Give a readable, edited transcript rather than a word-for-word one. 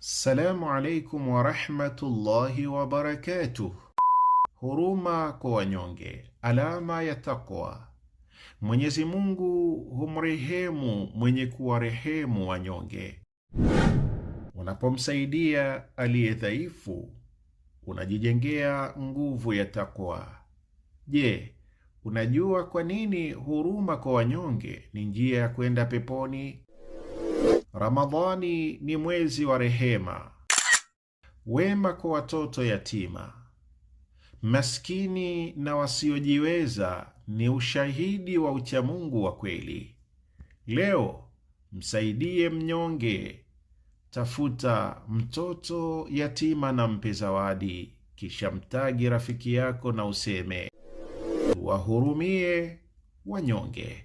Assalamu alaikum wa rahmatullahi wa barakatuh. Huruma kwa wanyonge, alama ya taqwa. Mwenyezi Mungu humrehemu mwenye kuwarehemu wanyonge. Unapomsaidia aliye dhaifu, unajijengea nguvu ya taqwa. Je, unajua kwa nini huruma kwa wanyonge ni njia ya kwenda peponi? Ramadhani ni mwezi wa rehema. Wema kwa watoto yatima, maskini na wasiojiweza ni ushahidi wa uchamungu wa kweli. Leo msaidie mnyonge. Tafuta mtoto yatima na mpe zawadi, kisha mtagi rafiki yako na useme, wahurumie wanyonge.